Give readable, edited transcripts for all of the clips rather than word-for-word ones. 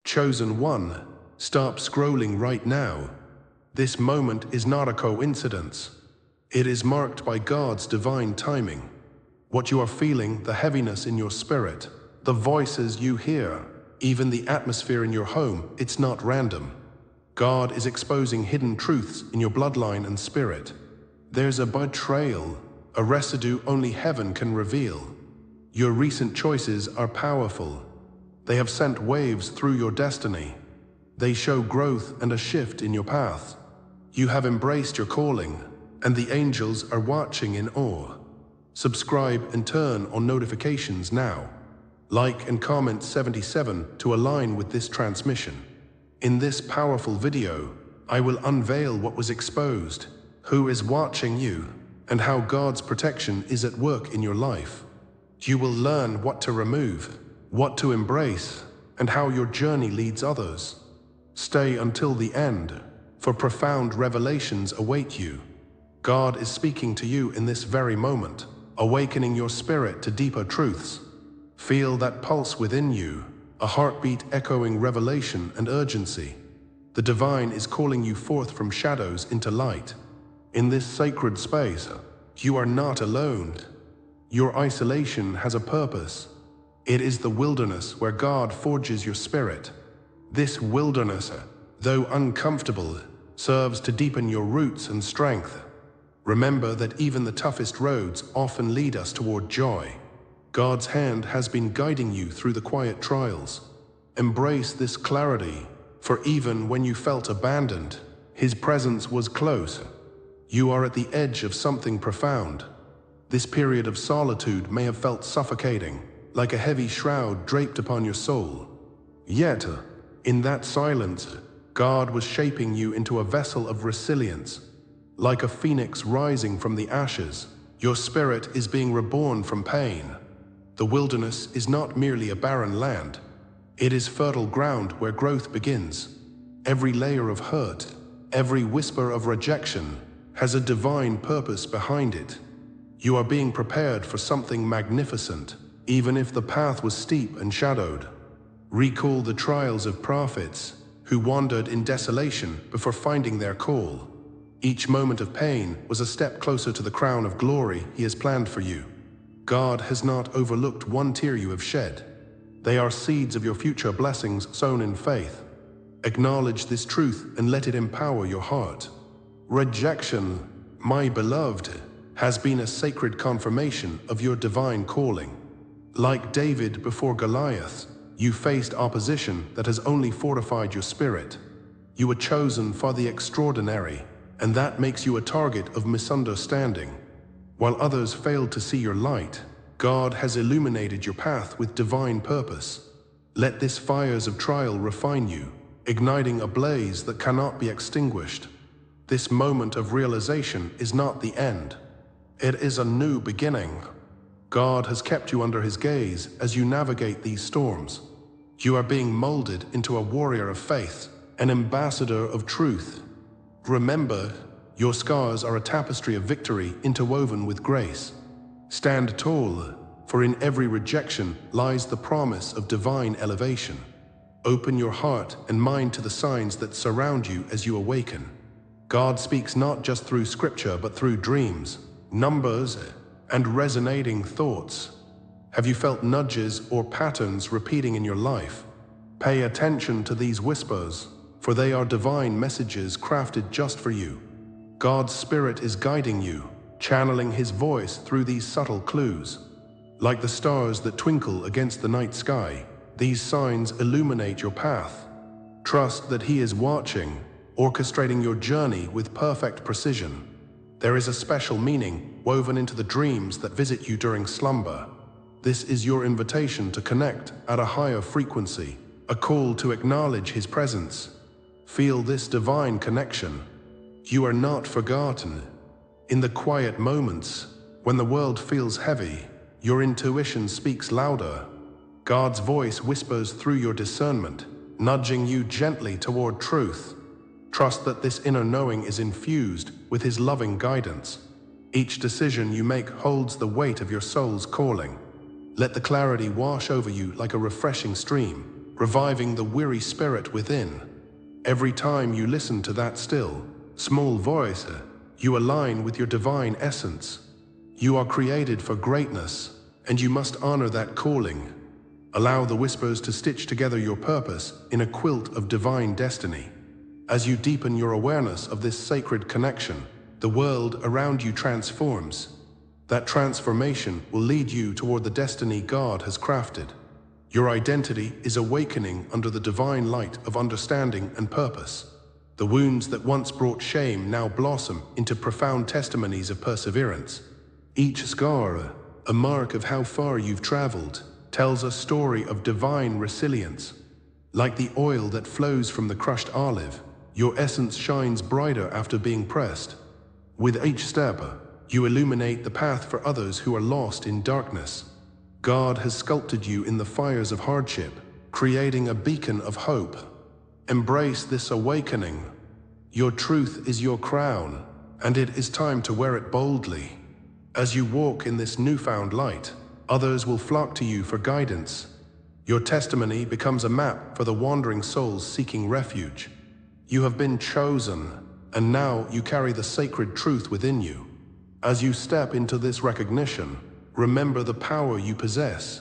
Chosen one, stop scrolling right now. This moment is not a coincidence. It is marked by God's divine timing. What you are feeling, the heaviness in your spirit, the voices you hear, even the atmosphere in your home, it's not random. God is exposing hidden truths in your bloodline and spirit. There's a betrayal, a residue only heaven can reveal. Your recent choices are powerful. They have sent waves through your destiny. They show growth and a shift in your path. You have embraced your calling, and the angels are watching in awe. Subscribe and turn on notifications now. Like and comment 77 to align with this transmission. In this powerful video, I will unveil what was exposed, who is watching you, and how God's protection is at work in your life. You will learn what to remove, what to embrace, and how your journey leads others. Stay until the end, for profound revelations await you. God is speaking to you in this very moment, awakening your spirit to deeper truths. Feel that pulse within you, a heartbeat echoing revelation and urgency. The divine is calling you forth from shadows into light. In this sacred space, you are not alone. Your isolation has a purpose. It is the wilderness where God forges your spirit. This wilderness, though uncomfortable, serves to deepen your roots and strength. Remember that even the toughest roads often lead us toward joy. God's hand has been guiding you through the quiet trials. Embrace this clarity, for even when you felt abandoned, His presence was close. You are at the edge of something profound. This period of solitude may have felt suffocating, like a heavy shroud draped upon your soul. Yet, in that silence, God was shaping you into a vessel of resilience. Like a phoenix rising from the ashes, your spirit is being reborn from pain. The wilderness is not merely a barren land. It is fertile ground where growth begins. Every layer of hurt, every whisper of rejection, has a divine purpose behind it. You are being prepared for something magnificent, even if the path was steep and shadowed. Recall the trials of prophets who wandered in desolation before finding their call. Each moment of pain was a step closer to the crown of glory He has planned for you. God has not overlooked one tear you have shed. They are seeds of your future blessings sown in faith. Acknowledge this truth and let it empower your heart. Rejection, my beloved, has been a sacred confirmation of your divine calling. Like David before Goliath, you faced opposition that has only fortified your spirit. You were chosen for the extraordinary, and that makes you a target of misunderstanding. While others failed to see your light, God has illuminated your path with divine purpose. Let this fires of trial refine you, igniting a blaze that cannot be extinguished. This moment of realization is not the end. It is a new beginning. God has kept you under His gaze as you navigate these storms. You are being molded into a warrior of faith, an ambassador of truth. Remember, your scars are a tapestry of victory interwoven with grace. Stand tall, for in every rejection lies the promise of divine elevation. Open your heart and mind to the signs that surround you as you awaken. God speaks not just through scripture but through dreams, numbers, and resonating thoughts. Have you felt nudges or patterns repeating in your life? Pay attention to these whispers, for they are divine messages crafted just for you. God's Spirit is guiding you, channeling His voice through these subtle clues. Like the stars that twinkle against the night sky, these signs illuminate your path. Trust that He is watching, orchestrating your journey with perfect precision. There is a special meaning woven into the dreams that visit you during slumber. This is your invitation to connect at a higher frequency, a call to acknowledge His presence. Feel this divine connection. You are not forgotten. In the quiet moments, when the world feels heavy, your intuition speaks louder. God's voice whispers through your discernment, nudging you gently toward truth. Trust that this inner knowing is infused with His loving guidance. Each decision you make holds the weight of your soul's calling. Let the clarity wash over you like a refreshing stream, reviving the weary spirit within. Every time you listen to that still, small voice, you align with your divine essence. You are created for greatness, and you must honor that calling. Allow the whispers to stitch together your purpose in a quilt of divine destiny. As you deepen your awareness of this sacred connection, the world around you transforms. That transformation will lead you toward the destiny God has crafted. Your identity is awakening under the divine light of understanding and purpose. The wounds that once brought shame now blossom into profound testimonies of perseverance. Each scar, a mark of how far you've traveled, tells a story of divine resilience. Like the oil that flows from the crushed olive, your essence shines brighter after being pressed. With each step, you illuminate the path for others who are lost in darkness. God has sculpted you in the fires of hardship, creating a beacon of hope. Embrace this awakening. Your truth is your crown, and it is time to wear it boldly. As you walk in this newfound light, others will flock to you for guidance. Your testimony becomes a map for the wandering souls seeking refuge. You have been chosen, and now you carry the sacred truth within you. As you step into this recognition, remember the power you possess.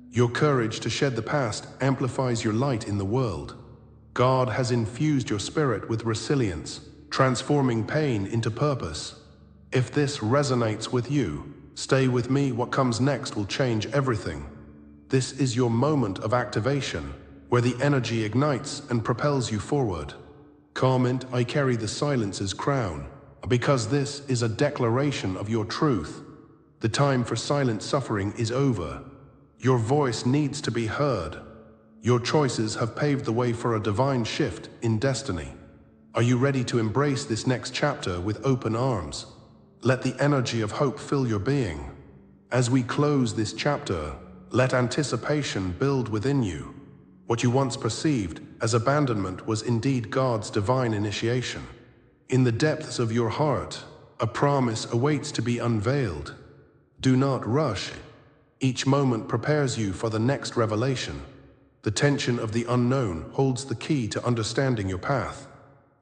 Your courage to shed the past amplifies your light in the world. God has infused your spirit with resilience, transforming pain into purpose. If this resonates with you, stay with me. What comes next will change everything. This is your moment of activation, where the energy ignites and propels you forward. Comment, I carry the silence's crown, because this is a declaration of your truth. The time for silent suffering is over. Your voice needs to be heard. Your choices have paved the way for a divine shift in destiny. Are you ready to embrace this next chapter with open arms? Let the energy of hope fill your being. As we close this chapter, let anticipation build within you. What you once perceived as abandonment was indeed God's divine initiation. In the depths of your heart, a promise awaits to be unveiled. Do not rush. Each moment prepares you for the next revelation. The tension of the unknown holds the key to understanding your path.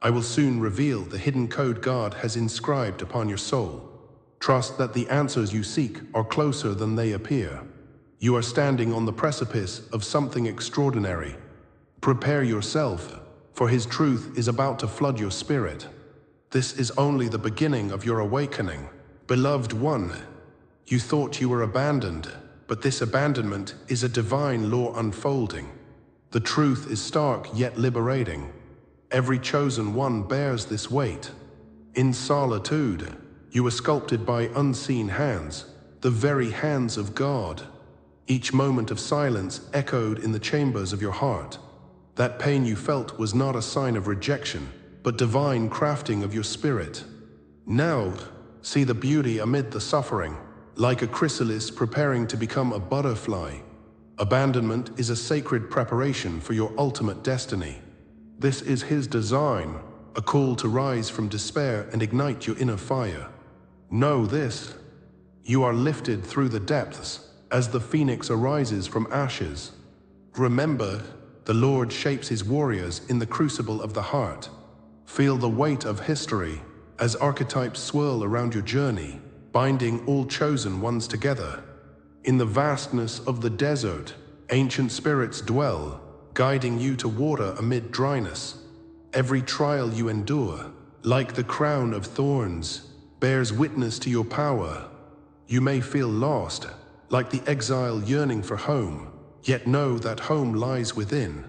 I will soon reveal the hidden code God has inscribed upon your soul. Trust that the answers you seek are closer than they appear. You are standing on the precipice of something extraordinary. Prepare yourself, for His truth is about to flood your spirit. This is only the beginning of your awakening. Beloved one, you thought you were abandoned, but this abandonment is a divine law unfolding. The truth is stark yet liberating. Every chosen one bears this weight. In solitude, you are sculpted by unseen hands, the very hands of God. Each moment of silence echoed in the chambers of your heart. That pain you felt was not a sign of rejection, but divine crafting of your spirit. Now, see the beauty amid the suffering, like a chrysalis preparing to become a butterfly. Abandonment is a sacred preparation for your ultimate destiny. This is His design, a call to rise from despair and ignite your inner fire. Know this: you are lifted through the depths as the phoenix arises from ashes. Remember, the Lord shapes His warriors in the crucible of the heart. Feel the weight of history as archetypes swirl around your journey, binding all chosen ones together. In the vastness of the desert, ancient spirits dwell, guiding you to water amid dryness. Every trial you endure, like the crown of thorns, bears witness to your power. You may feel lost, like the exile yearning for home, yet know that home lies within.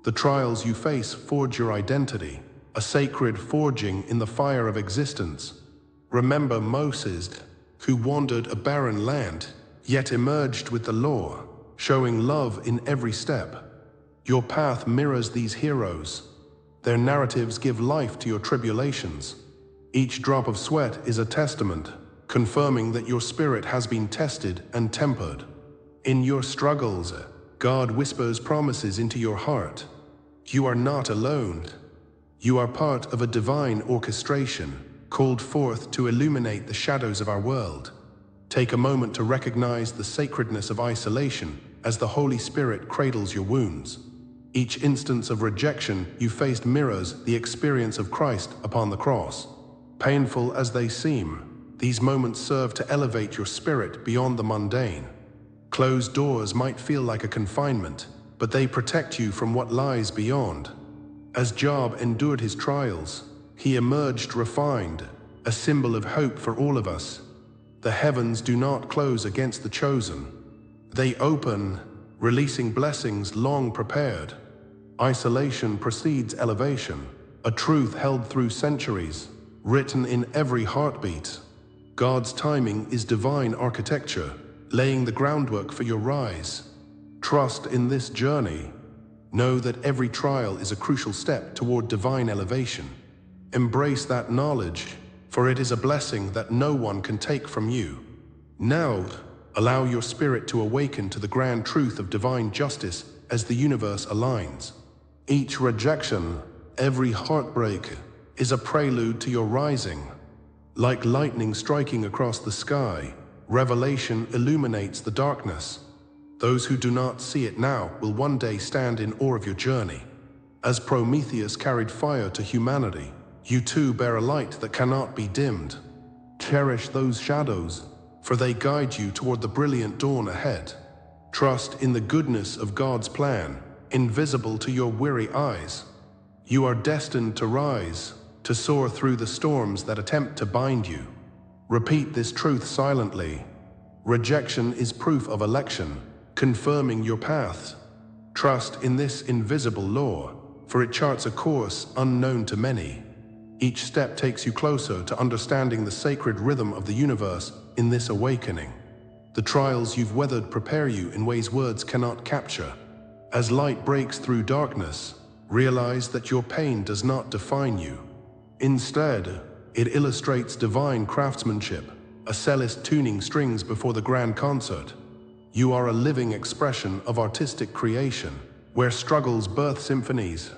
The trials you face forge your identity, a sacred forging in the fire of existence. Remember Moses, who wandered a barren land, yet emerged with the law, showing love in every step. Your path mirrors these heroes. Their narratives give life to your tribulations. Each drop of sweat is a testament, confirming that your spirit has been tested and tempered. In your struggles, God whispers promises into your heart. You are not alone. You are part of a divine orchestration, called forth to illuminate the shadows of our world. Take a moment to recognize the sacredness of isolation as the Holy Spirit cradles your wounds. Each instance of rejection you faced mirrors the experience of Christ upon the cross. Painful as they seem, these moments serve to elevate your spirit beyond the mundane. Closed doors might feel like a confinement, but they protect you from what lies beyond. As Job endured his trials, he emerged refined, a symbol of hope for all of us. The heavens do not close against the chosen. They open, releasing blessings long prepared. Isolation precedes elevation, a truth held through centuries, written in every heartbeat. God's timing is divine architecture, laying the groundwork for your rise. Trust in this journey. Know that every trial is a crucial step toward divine elevation. Embrace that knowledge, for it is a blessing that no one can take from you. Now, allow your spirit to awaken to the grand truth of divine justice as the universe aligns. Each rejection, every heartbreak, is a prelude to your rising. Like lightning striking across the sky, revelation illuminates the darkness. Those who do not see it now will one day stand in awe of your journey. As Prometheus carried fire to humanity, you too bear a light that cannot be dimmed. Cherish those shadows, for they guide you toward the brilliant dawn ahead. Trust in the goodness of God's plan, invisible to your weary eyes. You are destined to rise, to soar through the storms that attempt to bind you. Repeat this truth silently. Rejection is proof of election, confirming your path. Trust in this invisible law, for it charts a course unknown to many. Each step takes you closer to understanding the sacred rhythm of the universe in this awakening. The trials you've weathered prepare you in ways words cannot capture. As light breaks through darkness, realize that your pain does not define you. Instead, it illustrates divine craftsmanship, a cellist tuning strings before the grand concert. You are a living expression of artistic creation, where struggles birth symphonies.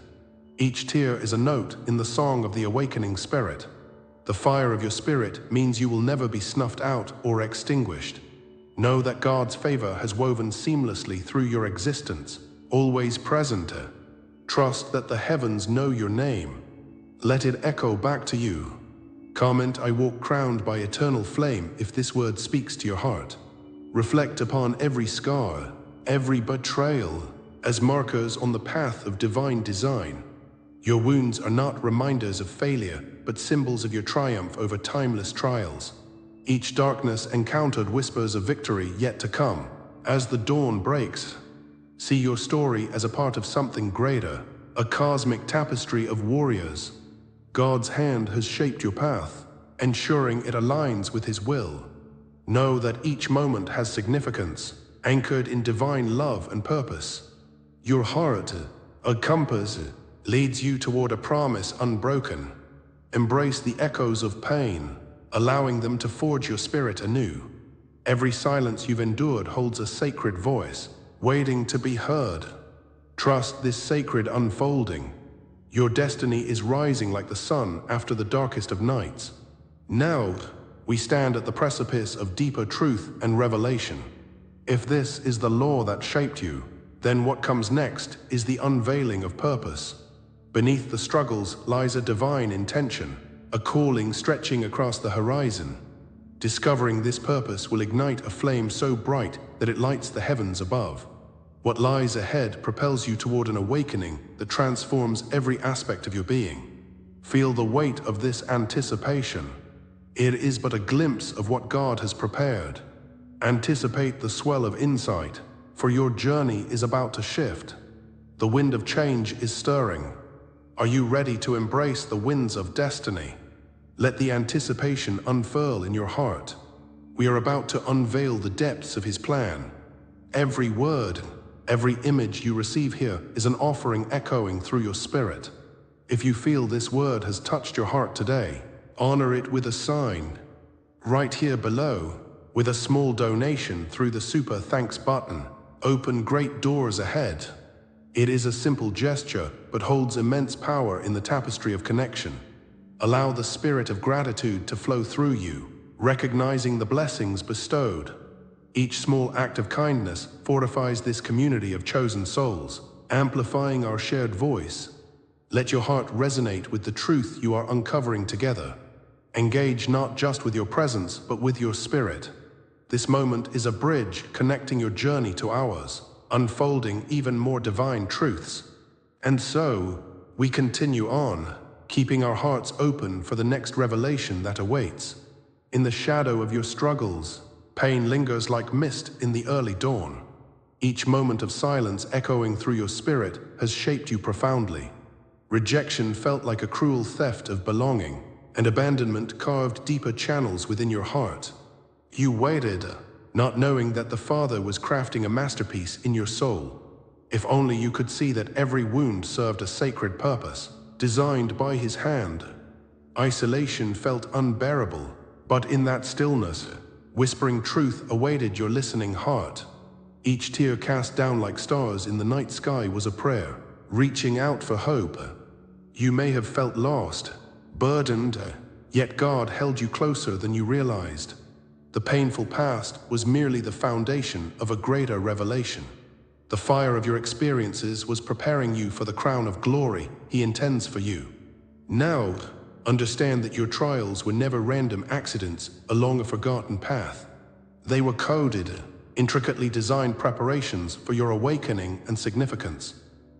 Each tear is a note in the song of the awakening spirit. The fire of your spirit means you will never be snuffed out or extinguished. Know that God's favor has woven seamlessly through your existence, always present. Trust that the heavens know your name. Let it echo back to you. Comment, "I walk crowned by eternal flame," if this word speaks to your heart. Reflect upon every scar, every betrayal, as markers on the path of divine design. Your wounds are not reminders of failure, but symbols of your triumph over timeless trials. Each darkness encountered whispers of victory yet to come. As the dawn breaks, see your story as a part of something greater, a cosmic tapestry of warriors. God's hand has shaped your path, ensuring it aligns with His will. Know that each moment has significance, anchored in divine love and purpose. Your heart, a compass, leads you toward a promise unbroken. Embrace the echoes of pain, allowing them to forge your spirit anew. Every silence you've endured holds a sacred voice, waiting to be heard. Trust this sacred unfolding. Your destiny is rising like the sun after the darkest of nights. Now, we stand at the precipice of deeper truth and revelation. If this is the law that shaped you, then what comes next is the unveiling of purpose. Beneath the struggles lies a divine intention, a calling stretching across the horizon. Discovering this purpose will ignite a flame so bright that it lights the heavens above. What lies ahead propels you toward an awakening that transforms every aspect of your being. Feel the weight of this anticipation. It is but a glimpse of what God has prepared. Anticipate the swell of insight, for your journey is about to shift. The wind of change is stirring. Are you ready to embrace the winds of destiny? Let the anticipation unfurl in your heart. We are about to unveil the depths of His plan. Every word, every image you receive here is an offering echoing through your spirit. If you feel this word has touched your heart today, honor it with a sign. Right here below, with a small donation through the Super Thanks button, open great doors ahead. It is a simple gesture, but holds immense power in the tapestry of connection. Allow the spirit of gratitude to flow through you, recognizing the blessings bestowed. Each small act of kindness fortifies this community of chosen souls. amplifying our shared voice. Let your heart resonate with the truth you are uncovering together. Engage not just with your presence, but with your spirit. This moment is a bridge connecting your journey to ours, unfolding even more divine truths. And so, we continue on, keeping our hearts open for the next revelation that awaits. In the shadow of your struggles, pain lingers like mist in the early dawn. Each moment of silence echoing through your spirit has shaped you profoundly. Rejection felt like a cruel theft of belonging, and abandonment carved deeper channels within your heart. You waited, not knowing that the Father was crafting a masterpiece in your soul. If only you could see that every wound served a sacred purpose, designed by His hand. Isolation felt unbearable, but in that stillness, whispering truth awaited your listening heart. Each tear cast down like stars in the night sky was a prayer, reaching out for hope. You may have felt lost, burdened, yet God held you closer than you realized. The painful past was merely the foundation of a greater revelation. The fire of your experiences was preparing you for the crown of glory He intends for you. Now, understand that your trials were never random accidents along a forgotten path. They were coded, intricately designed preparations for your awakening and significance.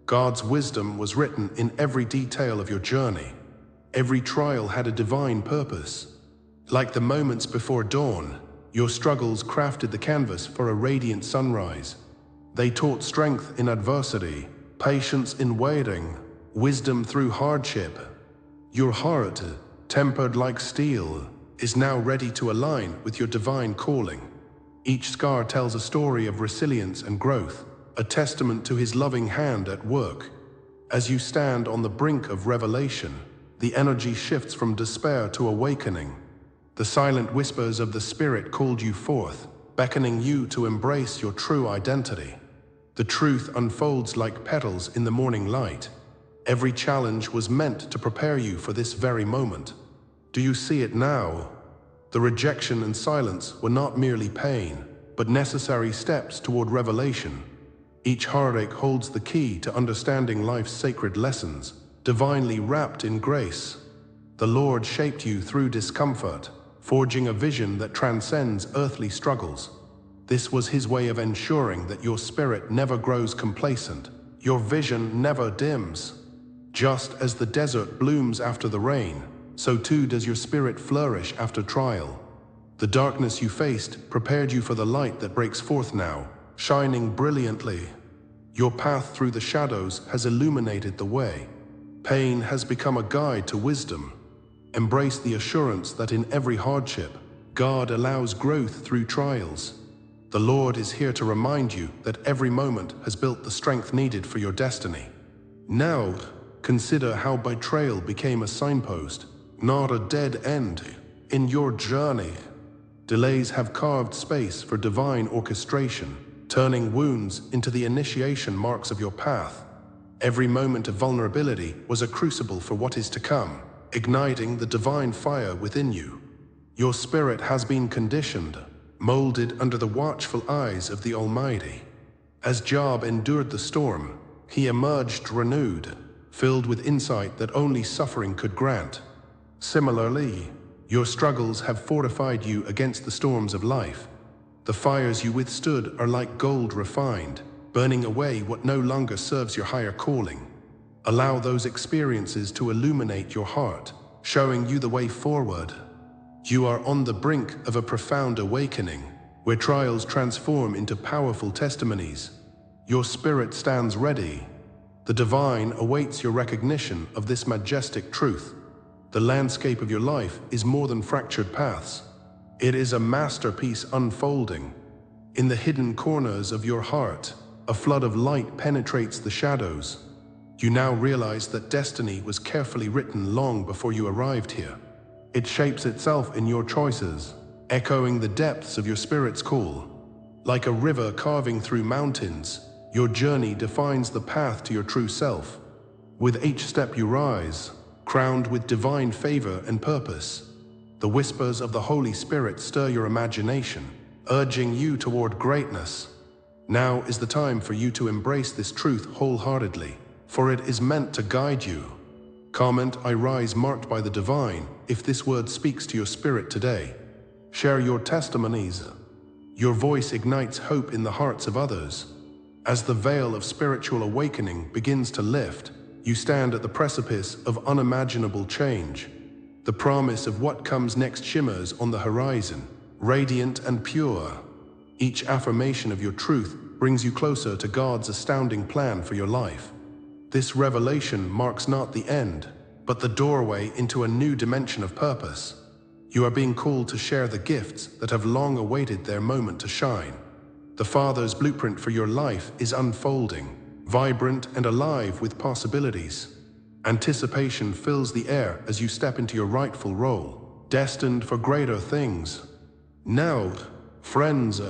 God's wisdom was written in every detail of your journey. Every trial had a divine purpose. Like the moments before dawn, your struggles crafted the canvas for a radiant sunrise. They taught strength in adversity, patience in waiting, wisdom through hardship. Your heart, tempered like steel, is now ready to align with your divine calling. Each scar tells a story of resilience and growth, a testament to His loving hand at work. As you stand on the brink of revelation, the energy shifts from despair to awakening. The silent whispers of the Spirit called you forth, beckoning you to embrace your true identity. The truth unfolds like petals in the morning light. Every challenge was meant to prepare you for this very moment. Do you see it now? The rejection and silence were not merely pain, but necessary steps toward revelation. Each heartache holds the key to understanding life's sacred lessons, divinely wrapped in grace. The Lord shaped you through discomfort, forging a vision that transcends earthly struggles. This was His way of ensuring that your spirit never grows complacent, your vision never dims. Just as the desert blooms after the rain, so too does your spirit flourish after trial. The darkness you faced prepared you for the light that breaks forth now, shining brilliantly. Your path through the shadows has illuminated the way. Pain has become a guide to wisdom. Embrace the assurance that in every hardship, God allows growth through trials. The Lord is here to remind you that every moment has built the strength needed for your destiny. Now, consider how betrayal became a signpost, not a dead end, in your journey. Delays have carved space for divine orchestration, turning wounds into the initiation marks of your path. Every moment of vulnerability was a crucible for what is to come, igniting the divine fire within you. Your spirit has been conditioned, molded under the watchful eyes of the Almighty. As Job endured the storm, he emerged renewed, filled with insight that only suffering could grant. Similarly, your struggles have fortified you against the storms of life. The fires you withstood are like gold refined, burning away what no longer serves your higher calling. Allow those experiences to illuminate your heart, showing you the way forward. You are on the brink of a profound awakening, where trials transform into powerful testimonies. Your spirit stands ready. The divine awaits your recognition of this majestic truth. The landscape of your life is more than fractured paths. It is a masterpiece unfolding. In the hidden corners of your heart, a flood of light penetrates the shadows. You now realize that destiny was carefully written long before you arrived here. It shapes itself in your choices, echoing the depths of your spirit's call. Like a river carving through mountains, your journey defines the path to your true self. With each step you rise, crowned with divine favor and purpose. The whispers of the Holy Spirit stir your imagination, urging you toward greatness. Now is the time for you to embrace this truth wholeheartedly, for it is meant to guide you. Comment, "I rise marked by the divine," if this word speaks to your spirit today. Share your testimonies. Your voice ignites hope in the hearts of others. As the veil of spiritual awakening begins to lift, you stand at the precipice of unimaginable change. The promise of what comes next shimmers on the horizon, radiant and pure. Each affirmation of your truth brings you closer to God's astounding plan for your life. This revelation marks not the end, but the doorway into a new dimension of purpose. You are being called to share the gifts that have long awaited their moment to shine. The Father's blueprint for your life is unfolding, vibrant and alive with possibilities. Anticipation fills the air as you step into your rightful role, destined for greater things. Now, friends,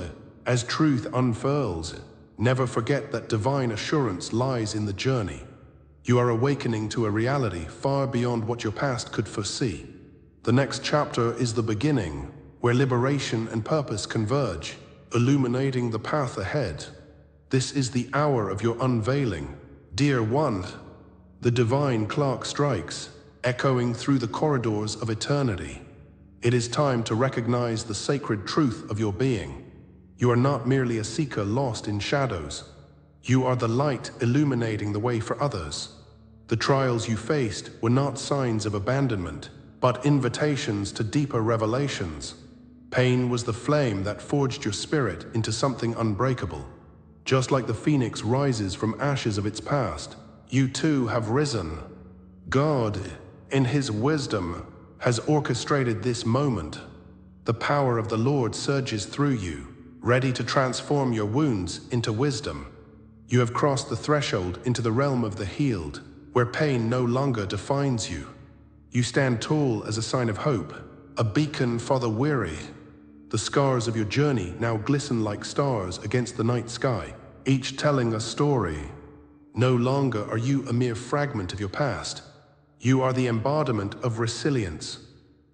as truth unfurls, never forget that divine assurance lies in the journey. You are awakening to a reality far beyond what your past could foresee. The next chapter is the beginning, where liberation and purpose converge, illuminating the path ahead. This is the hour of your unveiling. Dear one, the divine clock strikes, echoing through the corridors of eternity. It is time to recognize the sacred truth of your being. You are not merely a seeker lost in shadows. You are the light illuminating the way for others. The trials you faced were not signs of abandonment, but invitations to deeper revelations. Pain was the flame that forged your spirit into something unbreakable. Just like the phoenix rises from ashes of its past, you too have risen. God, in His wisdom, has orchestrated this moment. The power of the Lord surges through you, ready to transform your wounds into wisdom. You have crossed the threshold into the realm of the healed, where pain no longer defines you. You stand tall as a sign of hope, a beacon for the weary. The scars of your journey now glisten like stars against the night sky, each telling a story. No longer are you a mere fragment of your past. You are the embodiment of resilience.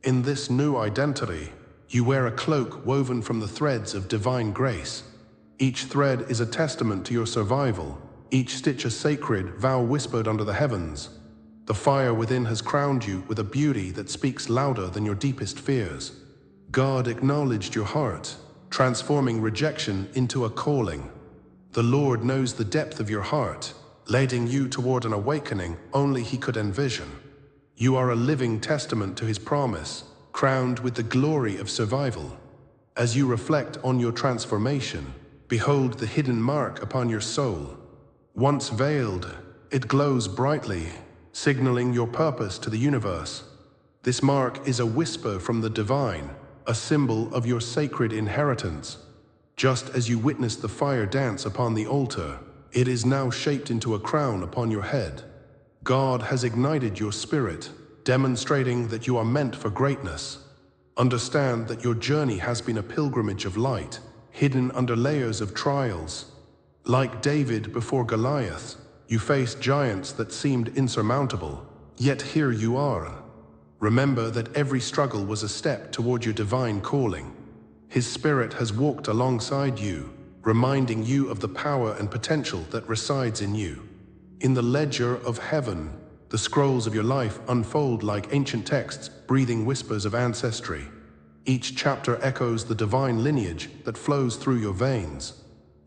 In this new identity, you wear a cloak woven from the threads of divine grace. Each thread is a testament to your survival, each stitch a sacred vow whispered under the heavens. The fire within has crowned you with a beauty that speaks louder than your deepest fears. God acknowledged your heart, transforming rejection into a calling. The Lord knows the depth of your heart, leading you toward an awakening only He could envision. You are a living testament to His promise, crowned with the glory of survival. As you reflect on your transformation, behold the hidden mark upon your soul. Once veiled, it glows brightly, signaling your purpose to the universe. This mark is a whisper from the divine, a symbol of your sacred inheritance. Just as you witnessed the fire dance upon the altar, it is now shaped into a crown upon your head. God has ignited your spirit, demonstrating that you are meant for greatness. Understand that your journey has been a pilgrimage of light, hidden under layers of trials. Like David before Goliath, you faced giants that seemed insurmountable, yet here you are. Remember that every struggle was a step toward your divine calling. His Spirit has walked alongside you, reminding you of the power and potential that resides in you. In the ledger of heaven, the scrolls of your life unfold like ancient texts, breathing whispers of ancestry. Each chapter echoes the divine lineage that flows through your veins.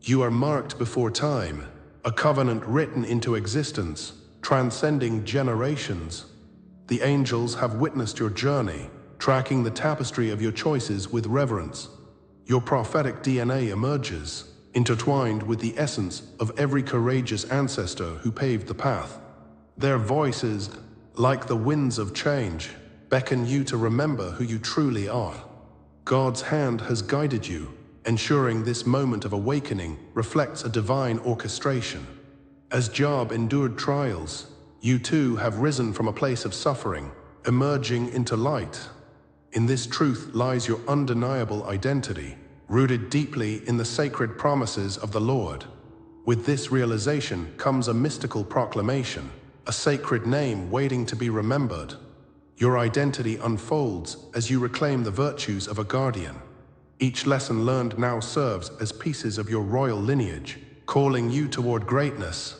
You are marked before time, a covenant written into existence, transcending generations. The angels have witnessed your journey, tracking the tapestry of your choices with reverence. Your prophetic DNA emerges, intertwined with the essence of every courageous ancestor who paved the path. Their voices, like the winds of change, beckon you to remember who you truly are. God's hand has guided you, ensuring this moment of awakening reflects a divine orchestration. As Job endured trials, you too have risen from a place of suffering, emerging into light. In this truth lies your undeniable identity, rooted deeply in the sacred promises of the Lord. With this realization comes a mystical proclamation, a sacred name waiting to be remembered. Your identity unfolds as you reclaim the virtues of a guardian. Each lesson learned now serves as pieces of your royal lineage, calling you toward greatness.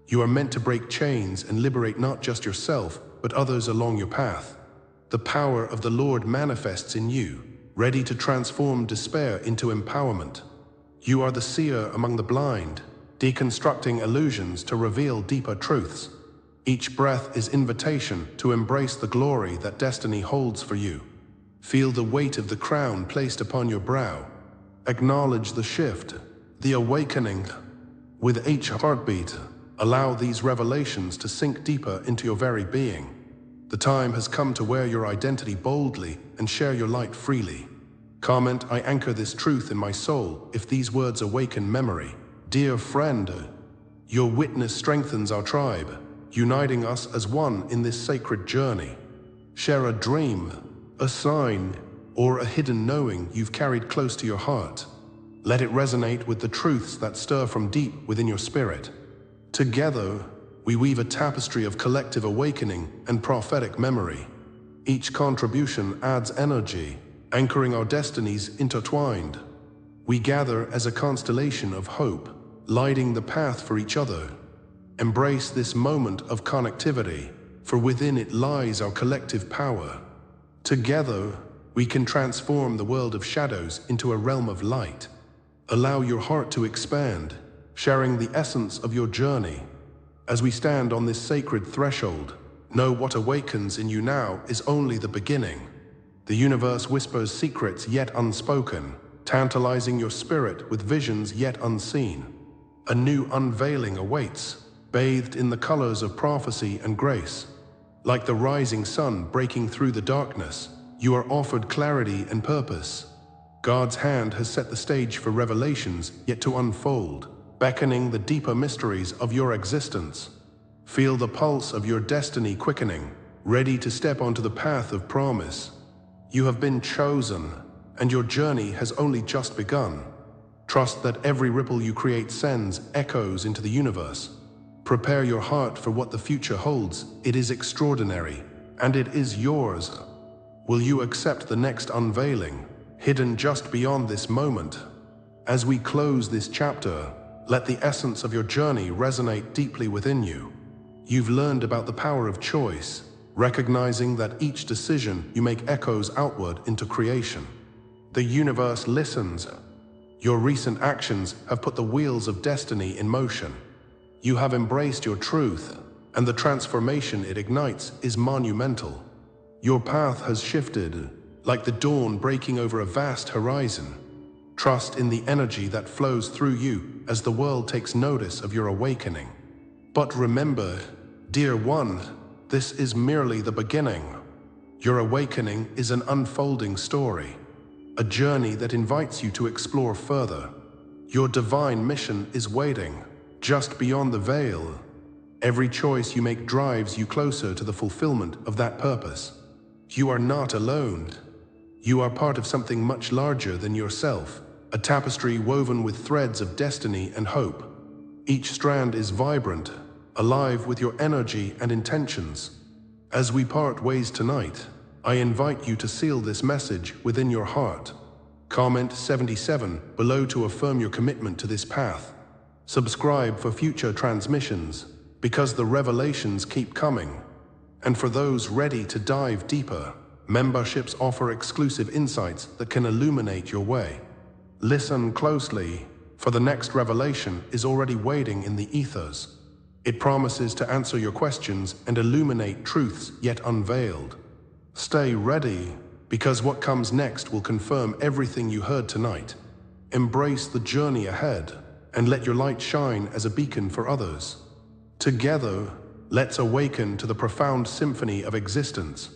You are meant to break chains and liberate not just yourself, but others along your path. The power of the Lord manifests in you, ready to transform despair into empowerment. You are the seer among the blind, deconstructing illusions to reveal deeper truths. Each breath is invitation to embrace the glory that destiny holds for you. Feel the weight of the crown placed upon your brow. Acknowledge the shift, the awakening. With each heartbeat, allow these revelations to sink deeper into your very being. The time has come to wear your identity boldly and share your light freely. Comment, I anchor this truth in my soul, if these words awaken memory. Dear friend, your witness strengthens our tribe, uniting us as one in this sacred journey. Share a dream, a sign, or a hidden knowing you've carried close to your heart. Let it resonate with the truths that stir from deep within your spirit. Together, we weave a tapestry of collective awakening and prophetic memory. Each contribution adds energy, anchoring our destinies intertwined. We gather as a constellation of hope, lighting the path for each other. Embrace this moment of connectivity, for within it lies our collective power. Together, we can transform the world of shadows into a realm of light. Allow your heart to expand, sharing the essence of your journey. As we stand on this sacred threshold, know what awakens in you now is only the beginning. The universe whispers secrets yet unspoken, tantalizing your spirit with visions yet unseen. A new unveiling awaits, bathed in the colors of prophecy and grace. Like the rising sun breaking through the darkness, you are offered clarity and purpose. God's hand has set the stage for revelations yet to unfold, beckoning the deeper mysteries of your existence. Feel the pulse of your destiny quickening, ready to step onto the path of promise. You have been chosen, and your journey has only just begun. Trust that every ripple you create sends echoes into the universe. Prepare your heart for what the future holds. It is extraordinary, and it is yours. Will you accept the next unveiling, hidden just beyond this moment? As we close this chapter, let the essence of your journey resonate deeply within you. You've learned about the power of choice, recognizing that each decision you make echoes outward into creation. The universe listens. Your recent actions have put the wheels of destiny in motion. You have embraced your truth, and the transformation it ignites is monumental. Your path has shifted, like the dawn breaking over a vast horizon. Trust in the energy that flows through you as the world takes notice of your awakening. But remember, dear one, this is merely the beginning. Your awakening is an unfolding story, a journey that invites you to explore further. Your divine mission is waiting, just beyond the veil. Every choice you make drives you closer to the fulfillment of that purpose. You are not alone. You are part of something much larger than yourself, a tapestry woven with threads of destiny and hope. Each strand is vibrant, alive with your energy and intentions. As we part ways tonight, I invite you to seal this message within your heart. Comment 77 below to affirm your commitment to this path. Subscribe for future transmissions, because the revelations keep coming. And for those ready to dive deeper, memberships offer exclusive insights that can illuminate your way. Listen closely, for the next revelation is already waiting in the ethers. It promises to answer your questions and illuminate truths yet unveiled. Stay ready, because what comes next will confirm everything you heard tonight. Embrace the journey ahead, and let your light shine as a beacon for others. Together, let's awaken to the profound symphony of existence.